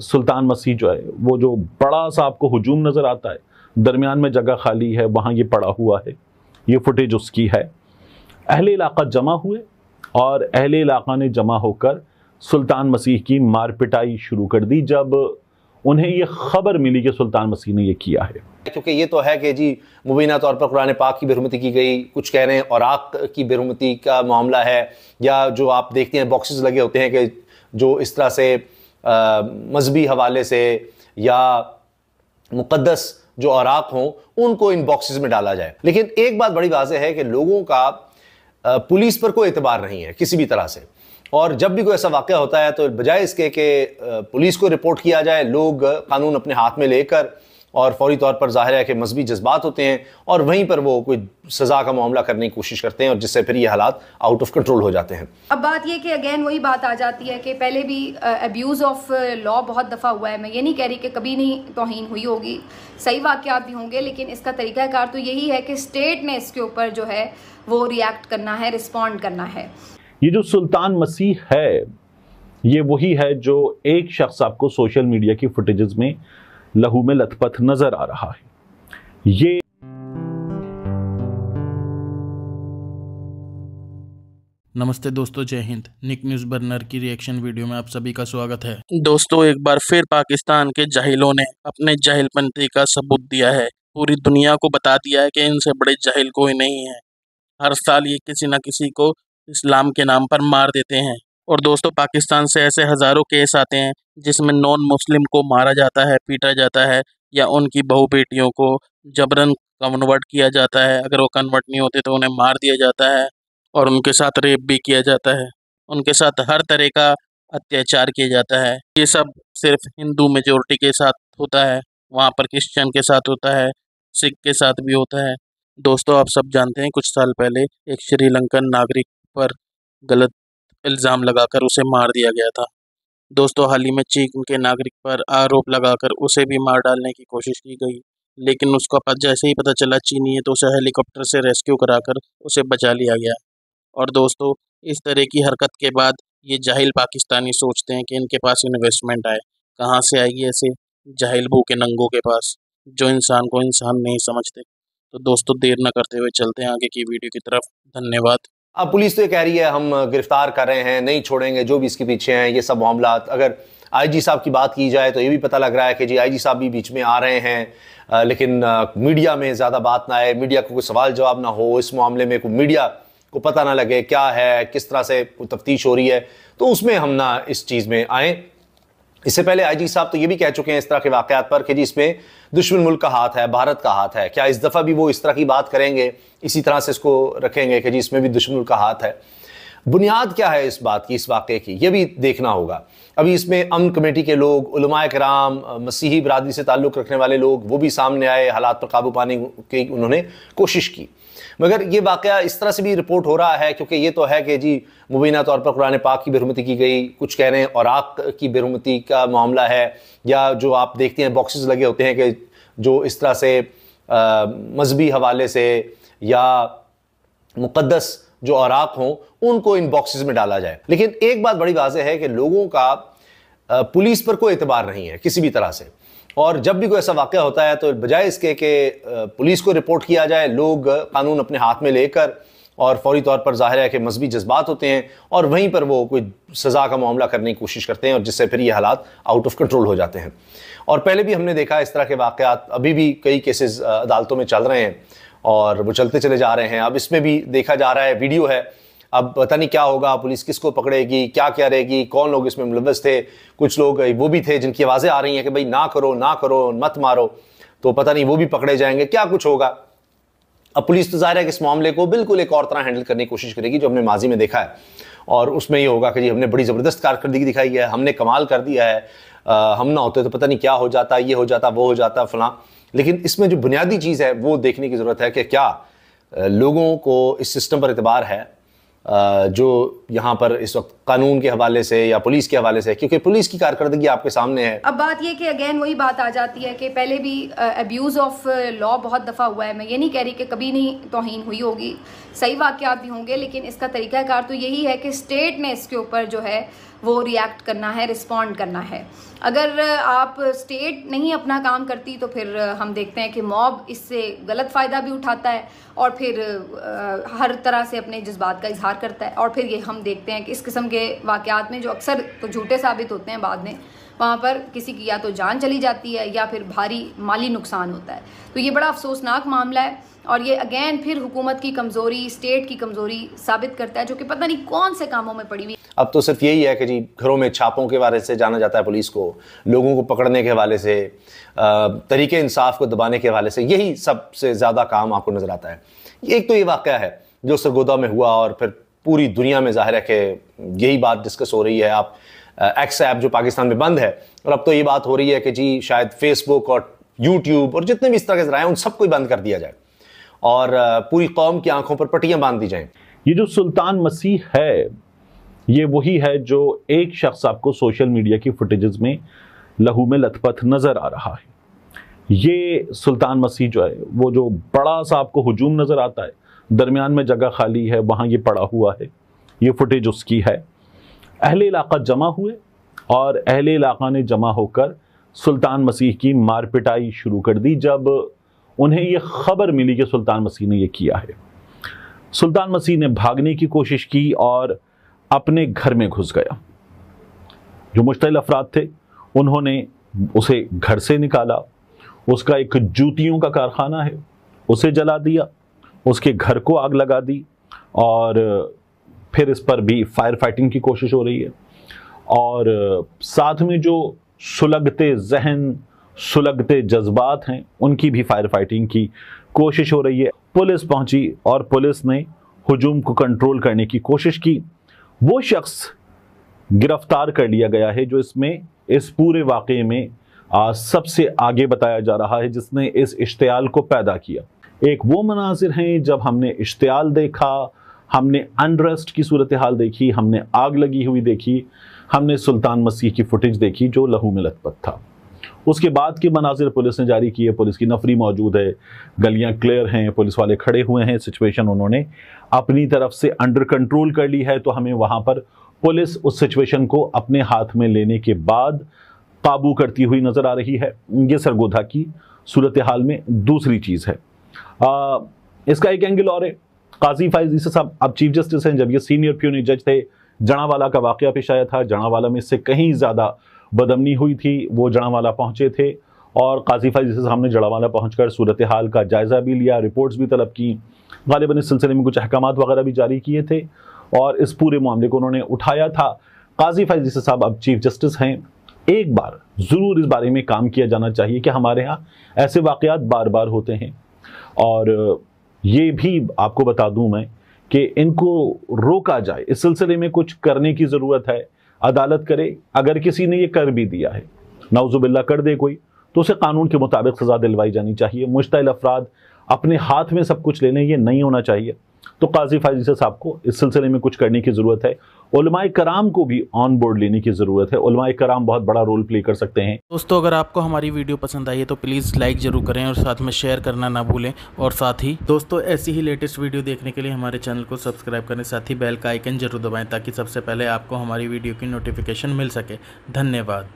सुल्तान मसीह जो है वो जो बड़ा सा आपको हुजूम नजर आता है, दरमियान में जगह खाली है, वहां ये पड़ा हुआ है, ये फुटेज उसकी है। अहले इलाका जमा हुए और अहले इलाका ने जमा होकर सुल्तान मसीह की मार पिटाई शुरू कर दी जब उन्हें ये खबर मिली कि सुल्तान मसीह ने ये किया है। क्योंकि ये तो है कि जी मुबीना तौर पर कुरान पाक की बेरुमती की गई, कुछ कह रहे हैं औराक की बेरुमती का मामला है, या जो आप देखते हैं बॉक्सेस लगे होते हैं कि जो इस तरह से मजहबी हवाले से या मुकद्दस जो औराक हों उनको इन बॉक्सेस में डाला जाए। लेकिन एक बात बड़ी वाज़ेह है कि लोगों का पुलिस पर कोई एतबार नहीं है किसी भी तरह से, और जब भी कोई ऐसा वाक़या होता है तो बजाय इसके कि पुलिस को रिपोर्ट किया जाए, लोग कानून अपने हाथ में लेकर और फौरी तौर पर जाहिर है कि मजहबी जज्बात होते हैं और वहीं पर वो कोई सज़ा का मामला करने की कोशिश करते हैं और जिससे फिर ये हालात आउट ऑफ कंट्रोल हो जाते हैं। अब बात ये कि अगेन वही बात आ जाती है कि पहले भी अब्यूज़ ऑफ लॉ बहुत दफ़ा हुआ है। मैं ये नहीं कह रही कि कभी नहीं तौहीन हुई होगी, सही वाक़यात भी होंगे, लेकिन इसका तरीक़ाकार तो यही है कि स्टेट ने इसके ऊपर जो है वो रिएक्ट करना है, रिस्पॉन्ड करना है। ये जो सुल्तान मसीह है ये वही है जो एक शख्स आपको सोशल मीडिया की फुटेजेस में लहू में लथपथ नजर आ रहा है। ये नमस्ते दोस्तों, जय हिंद। निक न्यूज़ बर्नर की रिएक्शन वीडियो में आप सभी का स्वागत है। दोस्तों, एक बार फिर पाकिस्तान के जाहिलों ने अपने जाहिलपंती का सबूत दिया है। पूरी दुनिया को बता दिया है कि इनसे बड़े जाहिल कोई नहीं है। हर साल ये किसी न किसी को इस्लाम के नाम पर मार देते हैं। और दोस्तों, पाकिस्तान से ऐसे हज़ारों केस आते हैं जिसमें नॉन मुस्लिम को मारा जाता है, पीटा जाता है, या उनकी बहू बेटियों को जबरन कन्वर्ट किया जाता है। अगर वो कन्वर्ट नहीं होते तो उन्हें मार दिया जाता है और उनके साथ रेप भी किया जाता है। उनके साथ हर तरह का अत्याचार किया जाता है। ये सब सिर्फ हिंदू मेजोरिटी के साथ होता है, वहाँ पर क्रिश्चियन के साथ होता है, सिख के साथ भी होता है। दोस्तों, आप सब जानते हैं कुछ साल पहले एक श्रीलंकन नागरिक पर गलत इल्ज़ाम लगाकर उसे मार दिया गया था। दोस्तों, हाल ही में चीन के नागरिक पर आरोप लगाकर उसे भी मार डालने की कोशिश की गई, लेकिन उसका जैसे ही पता चला चीनी है तो उसे हेलीकॉप्टर से रेस्क्यू कराकर उसे बचा लिया गया। और दोस्तों, इस तरह की हरकत के बाद ये जाहिल पाकिस्तानी सोचते हैं कि इनके पास इन्वेस्टमेंट आए। कहाँ से आएगी ऐसे जाहिल भूखे नंगों के पास जो इंसान को इंसान नहीं समझते। तो दोस्तों, देर न करते हुए चलते हैं आगे की वीडियो की तरफ। धन्यवाद। अब पुलिस तो ये कह रही है हम गिरफ्तार कर रहे हैं, नहीं छोड़ेंगे जो भी इसके पीछे हैं ये सब मामला। अगर आईजी साहब की बात की जाए तो ये भी पता लग रहा है कि जी आईजी साहब भी बीच में आ रहे हैं, लेकिन मीडिया में ज़्यादा बात ना आए, मीडिया को कोई सवाल जवाब ना हो इस मामले में, कोई मीडिया को पता ना लगे क्या है, किस तरह से तफ्तीश हो रही है, तो उसमें हम ना इस चीज़ में आएँ। इससे पहले आईजी साहब तो ये भी कह चुके हैं इस तरह के वाक़यात पर कि जी इसमें दुश्मन मुल्क का हाथ है, भारत का हाथ है। क्या इस दफ़ा भी वो इस तरह की बात करेंगे, इसी तरह से इसको रखेंगे कि जी इसमें भी दुश्मन मुल्क का हाथ है? बुनियाद क्या है इस बात की, इस वाक़े की, ये भी देखना होगा। अभी इसमें अमन कमेटी के लोग, उलमाए किराम, मसीही बरादरी से ताल्लुक़ रखने वाले लोग, वो भी सामने आए, हालात पर काबू पाने की उन्होंने कोशिश की। मगर ये वाक़या इस तरह से भी रिपोर्ट हो रहा है क्योंकि ये तो है कि जी मुबीना तौर पर कुरान पाक की बेरुमती की गई, कुछ कह रहे हैं औराक की बेरुमती का मामला है, या जो आप देखते हैं बॉक्सेस लगे होते हैं कि जो इस तरह से मजहबी हवाले से या मुकद्दस जो औराक हों उनको इन बॉक्सेस में डाला जाए। लेकिन एक बात बड़ी वाज़ेह है कि लोगों का पुलिस पर कोई एतबार नहीं है किसी भी तरह से, और जब भी कोई ऐसा वाक़या होता है तो बजाय इसके कि पुलिस को रिपोर्ट किया जाए, लोग कानून अपने हाथ में लेकर और फौरी तौर पर जाहिर है कि मजहबी जज्बात होते हैं और वहीं पर वो कोई सज़ा का मामला करने की कोशिश करते हैं और जिससे फिर ये हालात आउट ऑफ कंट्रोल हो जाते हैं। और पहले भी हमने देखा इस तरह के वाक़यात, अभी भी कई केसेस अदालतों में चल रहे हैं और वो चलते चले जा रहे हैं। अब इसमें भी देखा जा रहा है, वीडियो है, अब पता नहीं क्या होगा, पुलिस किसको पकड़ेगी, क्या क्या रहेगी, कौन लोग इसमें मुलव्वस थे। कुछ लोग वो भी थे जिनकी आवाज़ें आ रही हैं कि भाई ना करो ना करो, मत मारो, तो पता नहीं वो भी पकड़े जाएंगे, क्या कुछ होगा। अब पुलिस तो ज़ाहिर है कि इस मामले को बिल्कुल एक और तरह हैंडल करने की कोशिश करेगी जो हमने माजी में देखा है, और उसमें ये होगा कि जी हमने बड़ी ज़बरदस्त कारकर्दगी दिखाई है, हमने कमाल कर दिया है, हम ना होते तो पता नहीं क्या हो जाता, ये हो जाता, वो हो जाता, फलां। लेकिन इसमें जो बुनियादी चीज़ है वो देखने की ज़रूरत है कि क्या लोगों को इस सिस्टम पर एतबार है जो यहाँ पर इस वक्त कानून के हवाले से या पुलिस के हवाले से, क्योंकि पुलिस की कारकर्दगी आपके सामने है। अब बात ये कि अगेन वही बात आ जाती है कि पहले भी अब्यूज़ ऑफ लॉ बहुत दफ़ा हुआ है। मैं ये नहीं कह रही कि कभी नहीं तौहीन हुई होगी, सही वाक़यात भी होंगे, लेकिन इसका तरीक़ाकार तो यही है कि स्टेट ने इसके ऊपर जो है वो रिएक्ट करना है, रिस्पॉन्ड करना है। अगर आप स्टेट नहीं अपना काम करती तो फिर हम देखते हैं कि मॉब इससे गलत फ़ायदा भी उठाता है और फिर हर तरह से अपने जज्बात का इजहार करता है, और फिर ये हम देखते हैं कि इस किस्म के वाक़यात में जो अक्सर तो झूठे साबित होते हैं बाद में, वहाँ पर किसी की या तो जान चली जाती है या फिर भारी माली नुकसान होता है। तो ये बड़ा अफसोसनाक मामला है और ये अगेन फिर हुकूमत की कमज़ोरी, स्टेट की कमज़ोरी साबित करता है, जो कि पता नहीं कौन से कामों में पड़ी हुई। अब तो सिर्फ यही है कि जी घरों में छापों के बारे से जाना जाता है पुलिस को, लोगों को पकड़ने के हवाले से, तरीके इंसाफ को दबाने के हवाले से, यही सबसे ज़्यादा काम आपको नज़र आता है। एक तो ये वाक़या है जो सरगोदा में हुआ और फिर पूरी दुनिया में ज़ाहिर है कि यही बात डिस्कस हो रही है। आप एक्स ऐप जो पाकिस्तान में बंद है, और अब तो ये बात हो रही है कि जी शायद फेसबुक और यूट्यूब और जितने भी इस तरह के ज़राए उन सबको ही बंद कर दिया जाए और पूरी कौम की आंखों पर पट्टियां बांध दी जाएं। ये जो सुल्तान मसीह है, ये वही है जो एक शख्स आपको सोशल मीडिया की फुटेजेस में लहू में लथपथ नजर आ रहा है। ये सुल्तान मसीह जो है वो जो बड़ा सा आपको हुजूम नजर आता है, दरमियान में जगह खाली है, वहाँ ये पड़ा हुआ है, ये फुटेज उसकी है। अहले इलाका जमा हुए और अहले इलाका ने जमा होकर सुल्तान मसीह की मार पिटाई शुरू कर दी जब उन्हें ये खबर मिली कि सुल्तान मसीह ने ये किया है। सुल्तान मसीह ने भागने की कोशिश की और अपने घर में घुस गया। जो मुश्तइल अफराद थे उन्होंने उसे घर से निकाला, उसका एक जूतियों का कारखाना है उसे जला दिया, उसके घर को आग लगा दी और फिर इस पर भी फायर फाइटिंग की कोशिश हो रही है। और साथ में जो सुलगते जहन, सुलगते जज्बात हैं, उनकी भी फायर फाइटिंग की कोशिश हो रही है। पुलिस पहुंची और पुलिस ने हुजूम को कंट्रोल करने की कोशिश की। वो शख्स गिरफ्तार कर लिया गया है जो इस पूरे वाक़े में सबसे आगे बताया जा रहा है, जिसने इस इश्तियाल को पैदा किया। एक वो मनाजिर हैं जब हमने इश्तियाल देखा, हमने अनरेस्ट की सूरत हाल देखी, हमने आग लगी हुई देखी, हमने सुल्तान मसीह की फुटेज देखी जो लहू में लथपथ था। उसके बाद के मनाजिर पुलिस ने जारी किए, पुलिस की नफरी मौजूद है, गलियां क्लियर हैं, पुलिस वाले खड़े हुए हैं, सिचुएशन उन्होंने अपनी तरफ से अंडर कंट्रोल कर ली है। तो हमें वहां पर पुलिस उस सिचुएशन को अपने हाथ में लेने के बाद काबू करती हुई नजर आ रही है। ये सरगोधा की सूरत हाल में दूसरी चीज है। इसका एक एंगल और है। काजी फाइज ईसा साहब अब चीफ जस्टिस हैं, जब ये सीनियर प्यूनी जज थे, जनावाला का वाकया पेश आया था, जनावाला में इससे कहीं ज्यादा बदमनी हुई थी, वो जनावाला पहुंचे थे और काजी फाइज ईसा साहब ने जनावाला पहुंचकर सूरत हाल का जायजा भी लिया, रिपोर्ट्स भी तलब की, गालिबन इस सिलसिले में कुछ अहकामात वगैरह भी जारी किए थे और इस पूरे मामले को उन्होंने उठाया था। काजी फाइज ईसा साहब अब चीफ जस्टिस हैं। एक बार जरूर इस बारे में काम किया जाना चाहिए कि हमारे यहाँ ऐसे वाकयात बार बार होते हैं और ये भी आपको बता दूं मैं कि इनको रोका जाए, इस सिलसिले में कुछ करने की ज़रूरत है। अदालत करे, अगर किसी ने ये कर भी दिया है, नाउजुबिल्लाह कर दे कोई, तो उसे कानून के मुताबिक सज़ा दिलवाई जानी चाहिए। मुश्तइल अफराद अपने हाथ में सब कुछ लेने, ये नहीं होना चाहिए। तो काजी फाइज ईसा साहब को इस सिलसिले में कुछ करने की ज़रूरत है। उलमाए कराम को भी ऑन बोर्ड लेने की ज़रूरत है। उलमाए कराम बहुत बड़ा रोल प्ले कर सकते हैं। दोस्तों, अगर आपको हमारी वीडियो पसंद आई है तो प्लीज़ लाइक ज़रूर करें और साथ में शेयर करना ना भूलें। और साथ ही दोस्तों, ऐसी ही लेटेस्ट वीडियो देखने के लिए हमारे चैनल को सब्सक्राइब करें, साथ ही बेल का आइकन जरूर दबाएँ ताकि सबसे पहले आपको हमारी वीडियो की नोटिफिकेशन मिल सके। धन्यवाद।